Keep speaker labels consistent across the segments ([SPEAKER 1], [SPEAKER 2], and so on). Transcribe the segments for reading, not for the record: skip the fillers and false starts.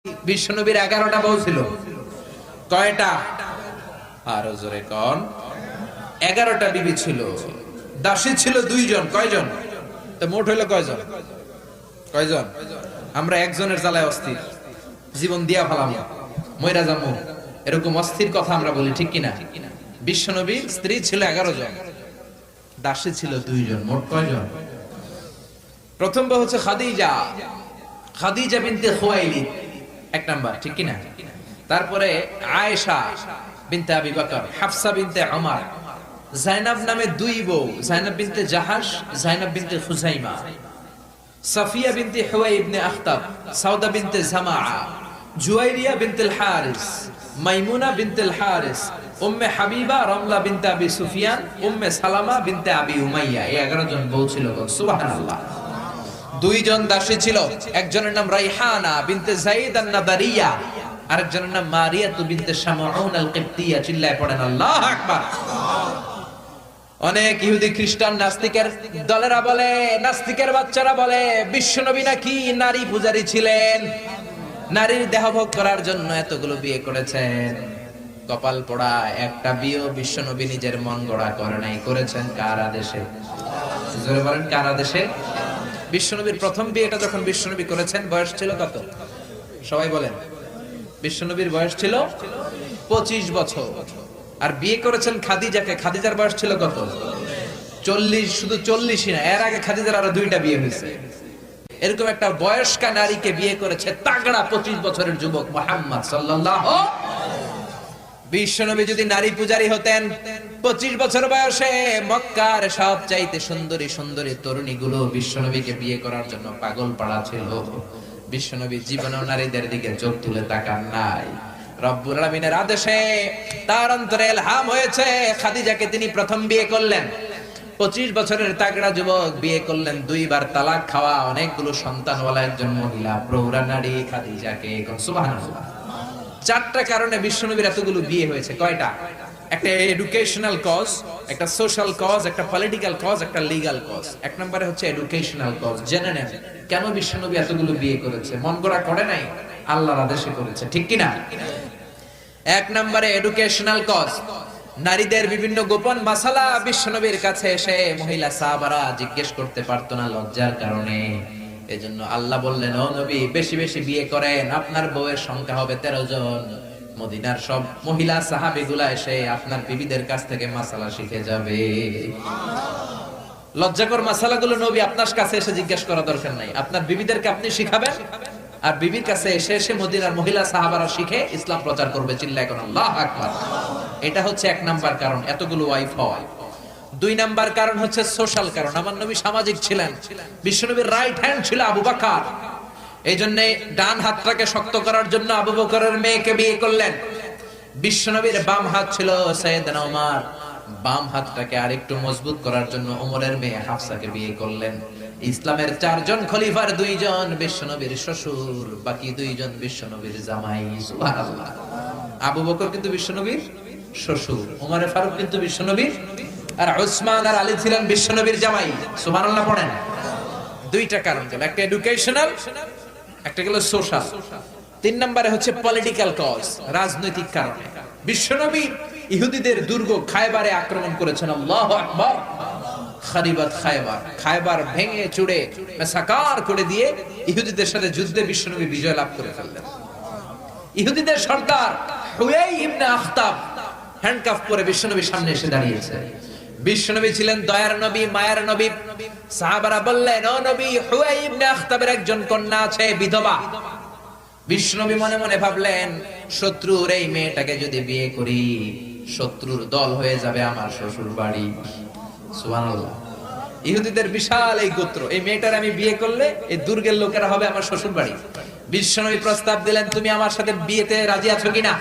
[SPEAKER 1] বিশ্বনবীর 11টা বউ ছিল। কয়টা? আরো জোরে কোন? 11টা বিবি ছিল। দাসী ছিল 2 জন। কয়জন? তো মোট হইলো কয়জন? কয়জন? আমরা একজনের জ্বালায় অস্থির, জীবন দিয়া ফেলাম, মইরা যাবো, এরকম অস্থির কথা আমরা বলি, ঠিক কিনা? বিশ্বনবীর স্ত্রী ছিল 11 জন, দাসী ছিল 2 জন। মোট কয়জন? প্রথম বউ হচ্ছে খাদিজা, খাদিজা বিনতে খুয়াইলিদ, 1 নাম্বার, ঠিক কিনা? তারপরে আয়েশা বিনতে আবি বকর, হাফসা বিনতে ওমর, জাইনাব নামে 2 বউ, জাইনাব বিনতে জাহাশ, জাইনাব বিনতে খুজাইমা, সাফিয়া বিনতে হুয়াই ইবনে আখতাব, সাউদা বিনতে জামাআ, জুয়াইরিয়া বিনতে হারিস, মাইমুনা বিনতে হারিস, উম্মে হাবিবা রমলা বিনতে আবি সুফিয়ান, উম্মে সালামা বিনতে আবি উমাইয়া। এই 11 জন বউ ছিল। সুবহানাল্লাহ। 2 জন দাসী ছিল। একজনের নাম রাইহানা বিনতে যায়েদ আন-নাদারিয়া, আরেকজনের নাম মারিয়া বিনতে শামউন আল-কিবতিয়া। চিল্লায় পড়েন আল্লাহু আকবার। অনেক ইহুদি খ্রিস্টান নাস্তিকের দলেরা বলে, নাস্তিকের বাচ্চারা বলে বিশ্বনবী নাকি নারী পূজারী ছিলেন, নারীর দেহভোগ করার জন্য এতগুলো বিয়ে করেছেন। কপাল পোড়া, একটা বিয়ে বিশ্বনবী নিজের মন গড়া করে নাই, করেছেন কার আদেশে? জোরে বলেন, কার আদেশে? বিশ্বনবীর প্রথম বিয়েটা যখন বিশ্বনবী করেছেন, বয়স ছিল কত? সবাই বলেন। বিশ্বনবীর বয়স ছিল 25 বছর। আর বিয়ে করেছেন খাদিজাকে, খাদিজার বয়স ছিল কত? 40। শুধু 40ই না, এর আগে খাদিজার আরো 2টা বিয়ে হয়েছে। এরকম একটা বয়স্কা নারীকে বিয়ে করেছে তাগড়া 25 বছরের যুবক মুহাম্মদ সাল্লাল্লাহু। বিশ্বনবী যদি নারী পূজারী হতেন, 25 বছর বয়সে মক্কার সবচাইতে সুন্দরী সুন্দরী তরুণীগুলো বিশ্বনবীকে বিয়ে করার জন্য পাগল পাড়া ছিল। বিশ্বনবী জীবনেও নারীদের দিকে চোখ তুলে তাকান নাই। রব্বুল আলামিনের আদেশে তার অন্তরে ইলহাম হয়েছে, খাদিজাকে তিনি প্রথম বিয়ে করলেন। 25 বছরের তাগড়া যুবক বিয়ে করলেন, 2 বার তালাক খাওয়া, অনেকগুলো সন্তানওয়ালা একজন মহিলা, প্রৌঢ়া নারী খাদিজাকে। সুবহানাল্লাহ। 4টা কারণে বিশ্বনবীর এতগুলো বিয়ে হয়েছে। কয়টা? একটা এডুকেশনাল কজ, একটা সোশ্যাল কজ, একটা পলিটিক্যাল কজ, একটা লিগ্যাল কজ। 1 নম্বরে হচ্ছে এডুকেশনাল কজ। জেনে নেন কেন বিশ্বনবী এতগুলো বিয়ে করেছে। মন গড়া করে নাই, আল্লাহর আদেশে করেছে, ঠিক কিনা? 1 নম্বরে এডুকেশনাল কজ। নারীদের বিভিন্ন গোপন মাসালা বিশ্বনবীর কাছে এসে মহিলা সাহাবারা জিজ্ঞেস করতে পারতো না লজ্জার কারণে। এজন্য আল্লাহ বললেন, ও নবী, বেশি বেশি বিয়ে করেন, আপনার বউয়ের সংখ্যা হবে 13 জন। মদিনার সব মহিলা সাহাবীগুলা এসে আপনার বিবিদের কাছ থেকে মাসালা শিখে যাবে। লজ্জাকর মাসালাগুলো নবী আপনার কাছে এসে জিজ্ঞেস করা দরকার নাই, আপনার বিবিদেরকে আপনি শিখাবেন, আর বিবির কাছে এসে এসে মদিনার মহিলা সাহাবারা শিখে ইসলাম প্রচার করবে। চিল্লায় কোন আল্লাহু আকবার। এটা হচ্ছে 1 নাম্বার কারণ এতগুলো ওয়াইফ হওয়া। 2 নাম্বার কারণ হচ্ছে সোশ্যাল কারণ। আমার নবী সামাজিক ছিলেন। বিশ্বনবীর রাইট হ্যান্ড ছিল আবু বকর, এই জন্য ডান হাতটাকে শক্ত করার জন্য আবু বকরের মেয়েকে বিয়ে করলেন। বিশ্বনবীর বাম হাত ছিল সাইয়েদনা ওমর, বাম হাতটাকে আরেকটু মজবুত করার জন্য ওমরের মেয়ে হাফসাকে বিয়ে করলেন। ইসলামের 4 জন খলিফার 2 জন বিশ্বনবীর শ্বশুর, বাকি 2 জন বিশ্বনবীর জামাই। সুবহানাল্লাহ। আবু বকর কিন্তু বিশ্বনবীর শ্বশুর, ওমর ফারুক কিন্তু বিশ্বনবীর, আর উসমান আর আলী ছিলেন বিশ্বনবীর জামাই। সুবহানাল্লাহ পড়েন। 2টা কারণ গেল, একটা এডুকেশনাল, একটা গেল সোশ্যাল। 3 নম্বরে হচ্ছে পলিটিক্যাল কজ, রাজনৈতিক কারণে। বিশ্বনবী ইহুদিদের দুর্গ খায়বারে আক্রমণ করেছেন। আল্লাহু আকবার। খারিবাত খায়বার, খায়বার ভেঙে চুড়ে মেসাকার করে দিয়ে ইহুদিদের সাথে যুদ্ধে বিশ্বনবী বিজয় লাভ করে ফেললেন। ইহুদিদের সর্দার হুয়াই ইবনে আখতাব হ্যান্ডকাফ পরে বিশ্বনবীর সামনে এসে দাঁড়িয়েছে। বিশ্বনবী ছিলেন দয়ার নবী, মায়ার নবী। সাহাবারা বললেন, ও নবী, হুয়াই ইবনে আখতাবের একজন কন্যা আছে, বিধবা। বিশ্বনবী মনে মনে ভাবলেন, শত্রুর এই মেয়েটাকে যদি বিয়ে করি, শত্রুর দল হয়ে যাবে আমার শ্বশুর বাড়ি। সুবহানাল্লাহ। ইহুদিদের বিশাল এই গোত্র, এই মেয়েটার আমি বিয়ে করলে এই দুর্গের লোকেরা হবে আমার শ্বশুর বাড়ি। বিশ্বনবী প্রস্তাব দিলেন, তুমি আমার সাথে বিয়েতে রাজি আছো কিনা?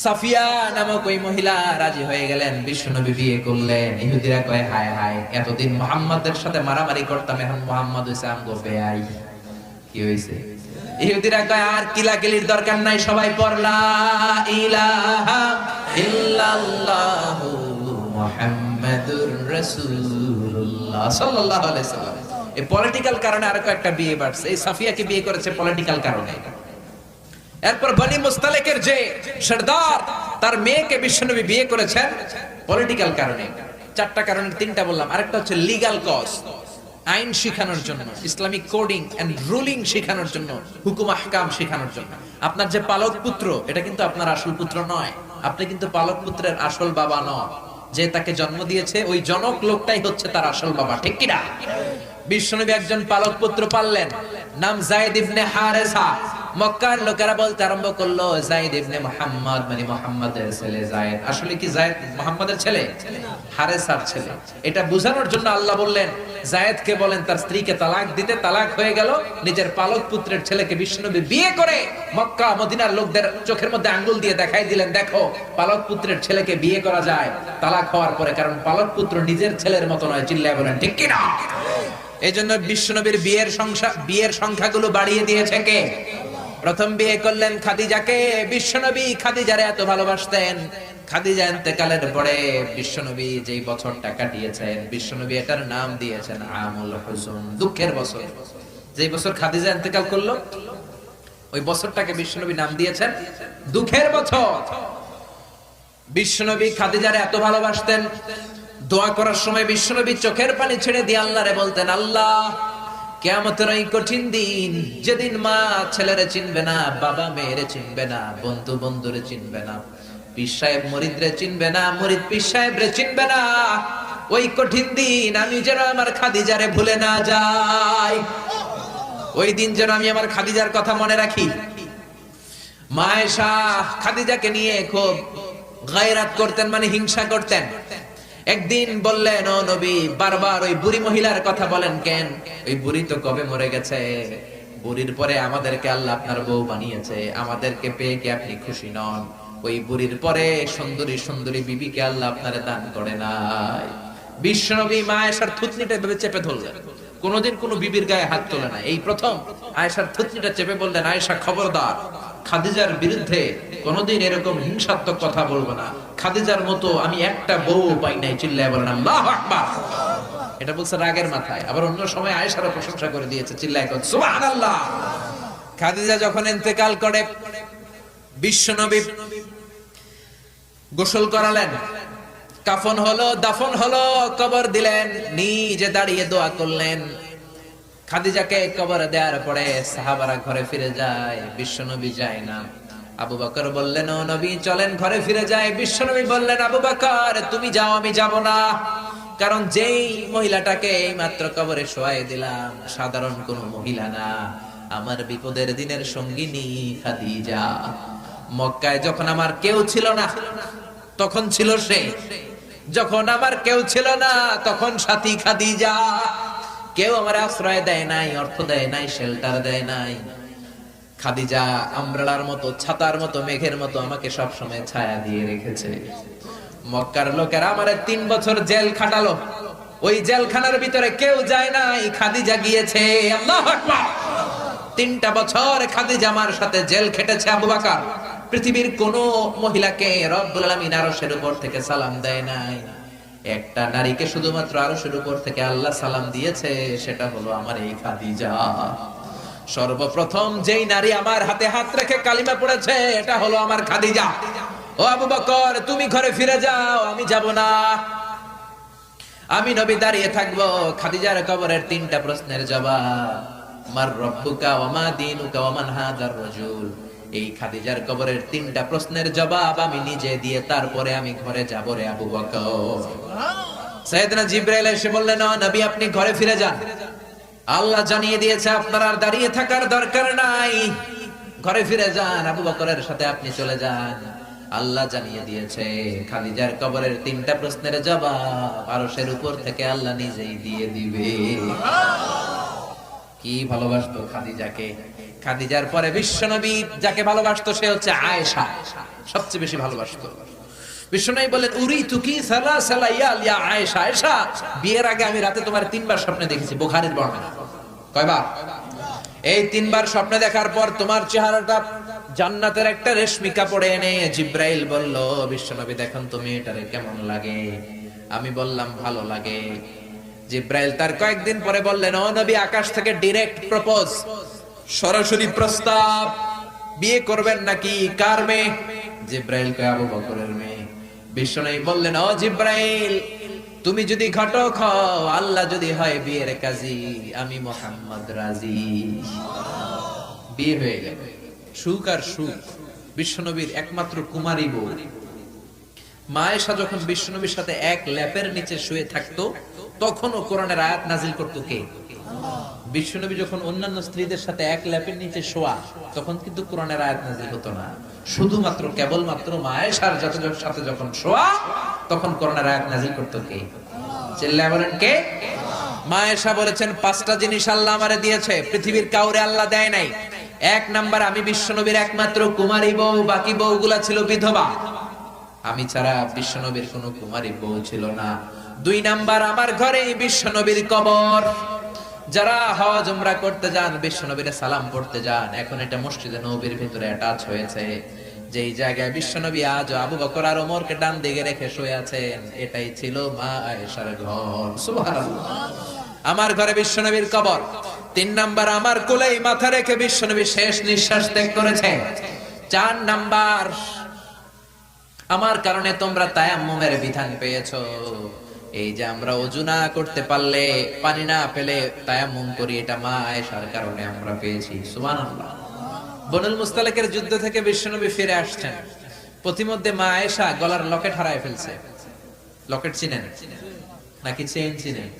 [SPEAKER 1] সাফিয়া নামক ওই মহিলা রাজি হয়ে গেলেন। বিশ্বনবী বিয়ে করলেন। ইহুদিরা কয়, হায় হায়, এতদিন মুহাম্মাদের সাথে মারামারি করতাম, এখন মুহাম্মদ হইছে আমগো বেয়াই। কি হইছে? ইহুদিরা কয়, আর কিলাকিলির দরকার নাই, সবাই পড়লা ইলাহা ইল্লাল্লাহু মুহাম্মাদুর রাসূলুল্লাহ সাল্লাল্লাহু আলাইহি সাল্লাম। এই পলিটিক্যাল কারণে আরো একটা বিয়ে বাড়ছে। এই সাফিয়াকে বিয়ে করেছে পলিটিক্যাল কারণে। এরপর বনি মুস্তালিকের যে সরদার, তার মেয়েকে বিশ্বনবী বিয়ে করেছেন পলিটিক্যাল কারণে। চারটা কারণের তিনটা বললাম, আরেকটা হচ্ছে লিগ্যাল কজ, আইন শিখানোর জন্য, ইসলামিক কোডিং এন্ড রুলিং শিখানোর জন্য, হুকুম আহকাম শিখানোর জন্য। আপনার যে পালক পুত্র, এটা কিন্তু আপনার আসল পুত্র নয়, আপনি কিন্তু পালক পুত্রের আসল বাবা নন। যে তাকে জন্ম দিয়েছে ওই জনক লোকটাই হচ্ছে তার আসল বাবা, ঠিক কিনা? বিশ্বনবী একজন পালক পুত্র পাললেন, নাম যায়েদ ইবনে হারেসা। মক্কার লোকেরা বলতে আরম্ভ করলো যায়েদ ইবনে মুহাম্মদ, মানে মুহাম্মাদের ছেলে যায়েদ। আসলে কি যায়েদ মুহাম্মাদের ছেলে? হারেসার ছেলে। এটা বোঝানোর জন্য আল্লাহ বললেন যায়েদকে বলেন তার স্ত্রীকে তালাক দিতে। তালাক হয়ে গেল, নিজের পালক পুত্রের ছেলেকে বিশ্বনবী বিয়ে করে মক্কা মদিনার লোকদের চোখের মধ্যে আঙ্গুল দিয়ে দেখাই দিলেন, দেখো পালক পুত্রের ছেলেকে বিয়ে করা যায় তালাক হওয়ার পরে, কারণ পালক পুত্র নিজের ছেলের মতো নয়। চিল্লায় বলেন ঠিক কিনা? এই জন্য বিশ্বনবীর বিয়ের সংখ্যাগুলো বাড়িয়ে দিয়েছে কে? প্রথম বিয়ে করলেন খাদিজাকে। বিশ্বনবী খাদিজারে এত ভালোবাসতেন, খাদিজা ইন্তেকালের পরে বিশ্বনবী যেই বছরটা কাটিয়েছেন, বিশ্বনবী এটার নাম দিয়েছেন আমুল হুজুন, দুঃখের বছর। যেই বছর খাদিজা ইন্তেকাল করলো ওই বছরটাকে বিশ্বনবী নাম দিয়েছেন দুঃখের বছর। বিশ্বনবী খাদিজারে এত ভালোবাসতেন, দোয়া করার সময় বিশ্বনবী চোখের পানি ছেড়ে দিয়ে আল্লাহরে বলতেন, আল্লাহ কিয়ামতের ওই কঠিন দিন, যেদিন মা ছেলেরে চিনবে না, বাবা মেয়েরে চিনবে না, বন্ধু বন্ধুরে চিনবে না, পীর সাহেব মুরিদরে চিনবে না, মুরিদ পীর সাহেবরে চিনবে না, ওই কঠিন দিন আমি যেন আমার খাদিজারে ভুলে না যাই, ওই দিন যেন আমি আমার খাদিজার কথা মনে রাখি। মা আয়েশা খাদিজাকে নিয়ে খুব গায়রাত করতেন, মানে হিংসা করতেন। একদিন বললেন, ও নবী, বারবার ওই বুড়ি মহিলার কথা বলেন কেন? ওই বুড়ি তো কবে মরে গেছে, বুড়ির পরে আমাদেরকে আল্লাহ আপনার বউ বানিয়েছে, আমাদেরকে পেয়ে কি আপনি খুশি নন? ওই বুড়ির পরে সুন্দরী সুন্দরী বিবিকে আল্লাহ আপনারে দান করে নাই। বিশ্বনবী মা আয়েশার থুতনিটা ভেবে চেপে ধরলেন, কোনদিন কোন বিবির গায়ে হাত তোলে না, এই প্রথম আয়েশার থুতনিটা চেপে বললেন, আয়েশা খবরদার, খাদিজার বিরুদ্ধে কোনদিন এরকম হিংসাত্মক কথা বলবো না, খাদিজার মতো আমি একটা বউ পাই নাই। চিল্লায় বলেন আল্লাহু আকবার। এটা বলছে রাগের মাথায়। আবার অন্য সময় আয়েশারও প্রশংসা করে দিয়েছে, চিল্লায় বলেন সুবহানাল্লাহ। খাদিজা যখন ইন্তেকাল করে বিশ্বনবী গোসল করালেন, কাফন হলো, দাফন হলো, কবর দিলেন, নিজে দাঁড়িয়ে দোয়া করলেন। খাদিজাকে কবর দেওয়ার পরে সাহাবারা ঘরে ফিরে যায়, বিশ্বনবী যায় না। আবু বকর বললেন, ও নবী চলেন ঘরে ফিরে যায়। বিশ্বনবী বললেন, আবু বকর তুমি যাও, আমি যাব না, কারণ যেই মহিলাটাকে এই মাত্র কবরে শোয়াই দিলাম সাধারণ কোন মহিলা না, আমার বিপদের দিনের সঙ্গিনী খাদিজা। মক্কায় যখন আমার কেউ ছিল না তখন ছিল সে, যখন আমার কেউ ছিল না তখন সাথী খাদিজা। কেউ আমার আশ্রয় দেয় নাই, অর্থ দেয় নাই, শেল্টার দেয় নাই, খাদিজা আমব্রেলার মতো, ছাতার মতো, মেঘের মতো আমাকে সব সময় ছায়া দিয়ে রেখেছে। মক্কার লোকেরা আমারে 3 বছর জেল খাটালো, ওই জেলখানার ভিতরে কেউ যায় নাই, খাদিজা গিয়েছে। আল্লাহু আকবার। 3টা বছর খাদিজা আমার সাথে জেল খেটেছে। আবু বকর পৃথিবীর কোন মহিলাকে রব্বুল আলামিন আরশের উপর থেকে সালাম দেয় নাই, একটা নারীকে শুধুমাত্র আরশের উপর থেকে আল্লাহ সালাম দিয়েছে, সেটা হলো আমার এই খাদিজা। সর্বপ্রথম যেই নারী আমার হাতে হাত রেখে কালিমা পড়েছে এটা হলো আমার খাদিজা। ও আবু বকর তুমি ঘরে ফিরে যাও, আমি যাব না, আমি নবী দাঁড়িয়ে থাকবো। খাদিজার কবরের 3টা প্রশ্নের জবাব, মার রব্বুকা ওয়া মা দীনুকা ওয়া মান হাযার রাজুল, এই খাদিজার কবরের 3টা প্রশ্নের জবাব আমি নিজে দিয়ে তারপরে আমি ঘরে যাব রে আবু বকর। সাইয়েদনা জিবরাইল এসে বললেন, ও নবী আপনি ঘরে ফিরে যান, আল্লাহ জানিয়ে দিয়েছে আপনার আর দাঁড়িয়ে থাকার দরকার নাই, ঘরে ফিরে যান, আবু বকরের সাথে আপনি চলে যান। আল্লাহ জানিয়ে দিয়েছে খাদিজার কবরের 3টা প্রশ্নের জবাব আরশের উপর থেকে আল্লাহ নিজেই দিয়ে দিবে। কি ভালোবাসতো খাদিজাকে। খাদিজার পরে বিশ্বনবী যাকে ভালোবাসতো সে হচ্ছে আয়েশা, সবচেয়ে বেশি ভালোবাসতো। বিশ্বনবী বলেন, উরিতু কি সালাসালা ইয়া আয়েশা, আয়েশা বিয়ের আগে আমি রাতে তোমার 3বার স্বপ্নে দেখেছি। বুখারীর বর্ণনা। কয়বার? এই 3বার স্বপ্নে দেখার পর তোমার চেহারাটা জান্নাতের একটা রেশমি কাপড়ে এনে জিবরাইল বলল, বিশ্বনবী দেখুন তুমি এটারে কেমন লাগে? আমি বললাম ভালো লাগে। জিবরাইল তার কয়েকদিন পরে বললেন, ও নবী আকাশ থেকে ডাইরেক্ট প্রপোজ, সরাসরি প্রস্তাব, বিয়ে করবেন নাকি? কার মেয়ে? জিব্রাইল কয় আবু বকরের মেয়ে। বিশ্বনবী বললেন, ও জিব্রাইল, তুমি যদি ঘটক হও, আল্লাহ যদি হয় বিয়ের কাজী, আমি মুহাম্মদ রাজি। বিয়ে হয়ে গেল, সুখ আর সুখ। বিশ্বনবীর একমাত্র কুমারী বউ মা আয়েশা যখন বিশ্বনবীর সাথে এক ল্যাপের নিচে শুয়ে থাকতো, তখনও কোরআনের আয়াত নাজিল করতো কে? বিশ্বনবী যখন অন্যান্য স্ত্রীদের সাথে এক ল্যাপের নিচে শোয়া, তখন কিন্তু কোরআনের আয়াত নাজিল হতো না। শুধুমাত্র কেবলমাত্র মা আয়েশার সাথে যখন শোয়া, তখন কোরআনের আয়াত নাজিল করতো কে? চিল্লায় বলেন কে? মা আয়েশা বলেছেন, পাঁচটা জিনিস আল্লাহ আমারে দিয়েছে, পৃথিবীর কাউরে আল্লাহ দেয় নাই। এক নাম্বার, আমি বিশ্বনবীর একমাত্র কুমারী বউ, বাকি বউগুলা ছিল বিধবা। আমি ছাড়া বিশ্বনবীর কোনো কুমারী বউ ছিল না। দুই নাম্বার, আমার ঘরে বিশ্বনবীর কবর। যারা হজ উমরা করতে যান, বিশ্বনবীর সালাম পড়তে যান, এখন এটা মসজিদে নববীর ভিতরে অ্যাটাচ হয়েছে। যেই জায়গায় বিশ্বনবী আজ আবু বকর আর ওমরকে ডান দিকে রেখে শুয়ে আছেন, এটাই ছিল মা আয়েশার ঘর। সুবহানাল্লাহ। আমার ঘরে বিশ্বনবীর কবর। তিন নাম্বার, আমার কোলেই মাথা রেখে বিশ্বনবী শেষ নিঃশ্বাস ত্যাগ করেছে। চার নাম্বার, আমার কারণে তোমরা তায়াম্মুমের বিধান পেয়েছো। এই যে আমরা ওযু না করতে পারলে, পানি না পেলে তায়াম্মুম করি, এটা মা আয়েশার কারণে আমরা পেয়েছি। সুবহানাল্লাহ। বনুল মুস্তালিকের যুদ্ধ থেকে বিশ্বনবী ফিরে আসছেন, পথিমধ্যে মা আয়েশা গলার লকেট হারায় ফেলছে। লকেট চিনেন নাকি চেইন চিনেন?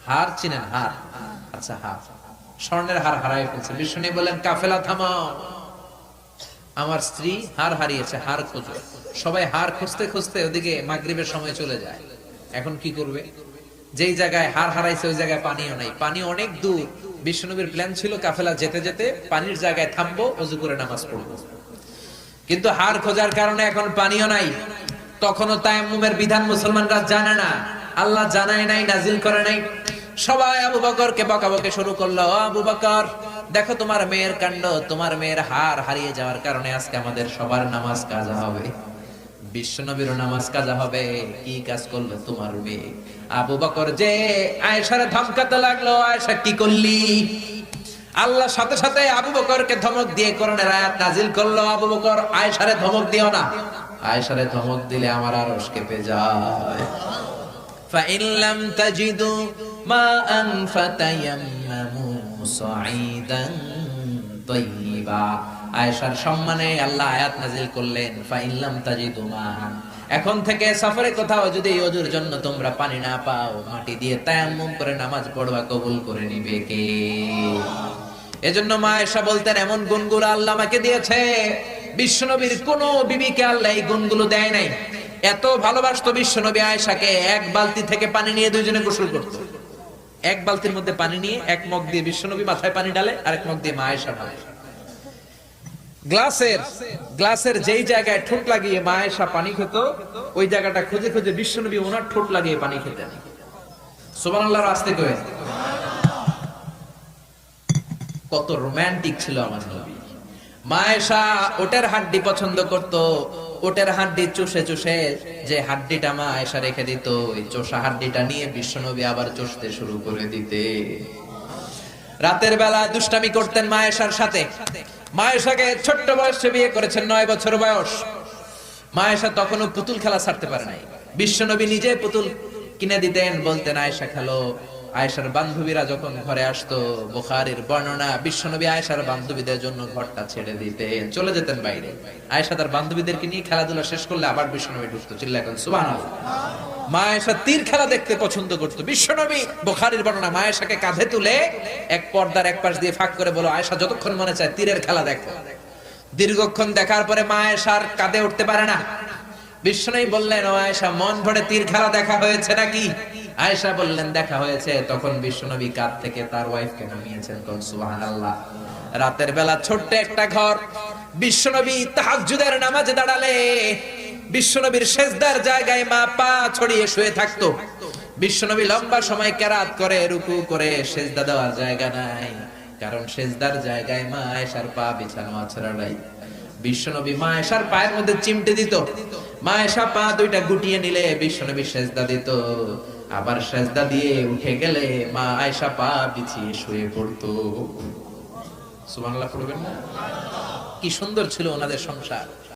[SPEAKER 1] হার চিনেন? হার, আচ্ছা হার, স্বর্ণের হার হারায় ফেলছে। বিশ্বনবী বলেন, কাফেলা থামাও, আমার স্ত্রী হার হারিয়েছে, হার খোঁজো। সবাই হার খুঁজতে খুঁজতে ওদিকে মাগরিবের সময় চলে যায়। এখন কি করবে? যেই জায়গায় হার হারাইছে ওই জায়গায় পানিও নাই, পানি অনেক দূর। বিশ্বনবীর প্ল্যান ছিল কাফেলা যেতে যেতে পানির জায়গায় থামবো, ওযু করে নামাজ পড়বো। কিন্তু হার খোঁজার কারণে এখন পানিও নাই। তখনও তায়াম্মুমের বিধান মুসলমানরা জানে না, আল্লাহ জানায় নাই, নাজিল করে নাই। সবাই আবু বকরকে বকাবকি শুরু করলো, আবু বকর দেখো তোমার মেয়ের কাণ্ড, তোমার মেয়ের হার হারিয়ে যাওয়ার কারণে আজকে আমাদের সবার নামাজ কাজা হবে, বিশ্বনবীর নামাজ কাজা হবে। কি কাজ করলো তোমার মেয়ে? আবু বকর যে আয়েশারে ধমকাতে লাগলো, আয়েশা কি করলি? আল্লাহ সাথে সাথে আবু বকরকে ধমক দিয়ে কোরআনের আয়াত নাজিল করলো, আবু বকর আয়েশারে ধমক দিও না, আয়েশারে ধমক দিলে আমার আরশ কেঁপে যায়। فإن لم تجدوا ماء فتيمموا صعيدا طيبا। আয়েশার সম্মানে আল্লাহ আয়াত নাযিল করলেন, فإن لم تجدوا ماء, এখন থেকে সফরে কোথাও যদি ওযুর জন্য তোমরা পানি না পাও, মাটি দিয়ে তায়াম্মুম করে নামাজ পড়বা, কবুল করে নিবে কে? এজন্য মা আয়েশা বলতেন, এমন গুণগুলো আল্লাহ আমাকে দিয়েছে, বিশ্বনবীর কোন বিবিকে আল্লাহ এই গুণগুলো দেয় নাই। এত ভালোবাসতো বিশ্বনবী আয়েশাকে, এক বালতি থেকে পানি নিয়ে দুইজনে গোসল করতো। এক বালতির মধ্যে পানি নিয়ে এক মগ দিয়ে বিশ্বনবী মাথায় পানি ঢালে, আরেক মগ দিয়ে মা আয়েশা ঢালে। গ্লাসের যেই জায়গায় ঠোঁট লাগিয়ে মা আয়েশা পানি খেত, ওই জায়গাটা খুঁজে খুঁজে বিশ্বনবী ওনার ঠোঁট লাগিয়ে পানি খেতেন। সুবহানাল্লাহর আস্তে কয়ে, কত রোমান্টিক ছিল আমার নবী। মা আয়েশা ওটের হাড্ডি পছন্দ করত, ওটের হাড্ডি চুষে চুষে যে হাড্ডিটা মা আয়েশা রেখে দিত, ওই চোষা হাড্ডিটা নিয়ে বিশ্বনবী আবার চষতে শুরু করে দিতে। রাতের বেলা দুষ্টামি করতেন মা আয়েশার সাথে। মা আয়েশাকে ছোট্ট বয়সে বিয়ে করেছেন, 9 বছর বয়স। মা আয়েশা তখনও পুতুল খেলা ছাড়তে পারে নাই। বিশ্বনবী নিজে পুতুল কিনে দিতেন, বলতেন আয়েশা খেলো। আয়েশার বান্ধবীরা যখন ঘরে আসতো, বুখারীর বর্ণনা, বিশ্বনবী আয়েশার বান্ধবীদের জন্য ঘরটা ছেড়ে দিতেন, চলে যেতেন বাইরে। আয়েশা তার বান্ধবীদেরকে নিয়ে খেলাধুলা শেষ করলে আবার বিশ্বনবী ঢুকতো। চিল্লায় এখন সুবহানাল্লাহ। মা আয়েশা তীর খেলা দেখতে পছন্দ করতো। বিশ্বনবী, বুখারীর বর্ণনা, মা আয়েশাকে কাঁধে তুলে এক পর্দার এক পাশ দিয়ে ফাঁক করে বলো, আয়েশা যতক্ষণ মনে চায় তীরের খেলা দেখো। দীর্ঘক্ষণ দেখার পরে মা আয়েশার কাঁধে উঠতে পারে না। বিশ্বনবী বললেন, ও আয়েশা, মন ভরে তীর খেলা দেখা হয়েছে নাকি? আয়েশা বললেন, দেখা হয়েছে। তখন বিশ্বনবী কাঁধ থেকে তার ওয়াইফকে নামিয়েছেন। সুবহানাল্লাহ। রাতের বেলা ছোট্ট একটা ঘর। বিশ্বনবী তাহাজ্জুদের নামাজে দাঁড়ালে বিশ্বনবীর সেজদার জায়গায় মা পা ছড়িয়ে শুয়ে থাকতো। বিশ্বনবী লম্বা সময় কেরাত করে, রুকু করে, সেজদা দেওয়ার জায়গা নাই, কারণ সেজদার জায়গায় মা আয়েশার পা বিছানো আছড়াই। বিশ্বনবী মা আয়েশার পায়ের মধ্যে চিমটে দিত। মা আয়েশা পা দুইটা গুটিয়ে নিলে বিশ্বনবী সেজদা দিত। আবার সেজদা দিয়ে উঠে গেলে মা আয়েশা পা বিছিয়ে শুয়ে পড়তো। সুবহানাল্লাহ পড়বেন না? কি সুন্দর ছিল ওনাদের সংসার।